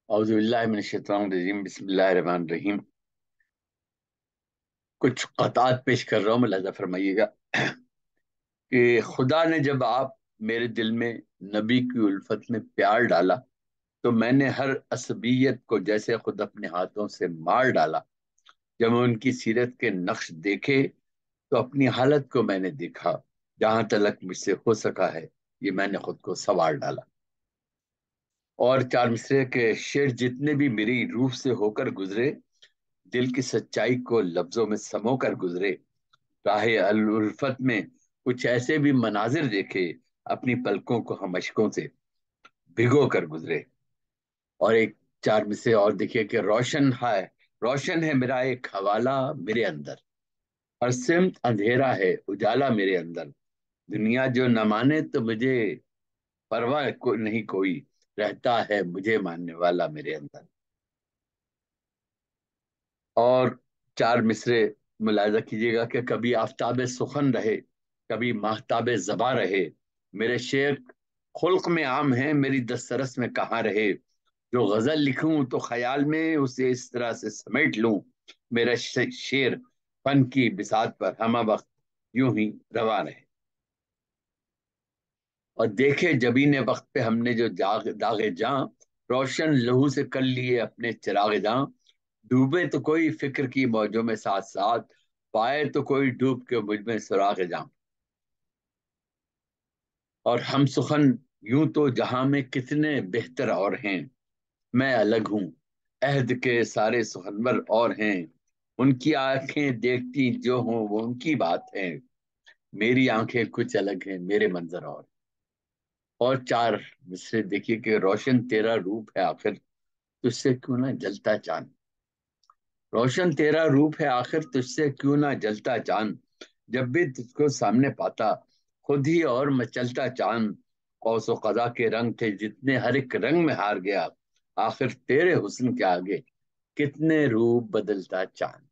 اعوذ باللہ من الشیطان الرجیم، بسم اللہ الرحمن الرحیم۔ کچھ قطعات پیش کر رہا ہوں، ملاحظہ فرمائیے گا کہ خدا نے جب آپ میرے دل میں نبی کی الفت میں پیار ڈالا تو میں نے ہر عصبیت کو جیسے خود اپنے ہاتھوں سے مار ڈالا۔ جب میں ان کی سیرت کے نقش دیکھے تو اپنی حالت کو میں نے دیکھا، جہاں تلک مجھ سے ہو سکا ہے یہ میں نے خود کو سنوار ڈالا۔ اور چار مصرے کے شعر جتنے بھی میری روح سے ہو کر گزرے، دل کی سچائی کو لفظوں میں سمو کر گزرے، راہ الفت میں کچھ ایسے بھی مناظر دیکھے، اپنی پلکوں کو ہم اشکوں سے بھگو کر گزرے۔ اور ایک چار مصرے اور دیکھیے کہ روشن ہے میرا ایک حوالہ میرے اندر، ہر سمت اندھیرا ہے اجالا میرے اندر، دنیا جو نہ مانے تو مجھے پرواہ نہیں کوئی، رہتا ہے مجھے ماننے والا میرے اندر۔ اور چار مصرے ملاحظہ کیجیے گا کہ کبھی آفتاب سخن رہے، کبھی ماہتاب زباں رہے، میرے شعر خلق میں عام ہیں، میری دسترس میں کہاں رہے، جو غزل لکھوں تو خیال میں اسے اس طرح سے سمیٹ لوں، میرا شعر فن کی بساط پر ہمہ وقت یوں ہی رواں رہے۔ اور دیکھے جبین وقت پہ ہم نے جو داغے جاں، روشن لہو سے کر لیے اپنے چراغ جاں، ڈوبے تو کوئی فکر کی موجوں میں ساتھ ساتھ، پائے تو کوئی ڈوب کے مجھ میں سراغ جاں۔ اور ہم سخن یوں تو جہاں میں کتنے بہتر اور ہیں، میں الگ ہوں عہد کے سارے سخنور اور ہیں، ان کی آنکھیں دیکھتی جو ہوں وہ ان کی بات ہے، میری آنکھیں کچھ الگ ہیں میرے منظر اور چار مصرے دیکھیے کہ روشن تیرا روپ ہے آخر تجھ سے کیوں نہ جلتا چاند، روشن تیرا روپ ہے آخر تجھ سے کیوں نہ جلتا چاند، جب بھی تجھ کو سامنے پاتا خود ہی اور مچلتا چاند، قوس و قزح کے رنگ تھے جتنے ہر ایک رنگ میں ہار گیا، آخر تیرے حسن کے آگے کتنے روپ بدلتا چاند۔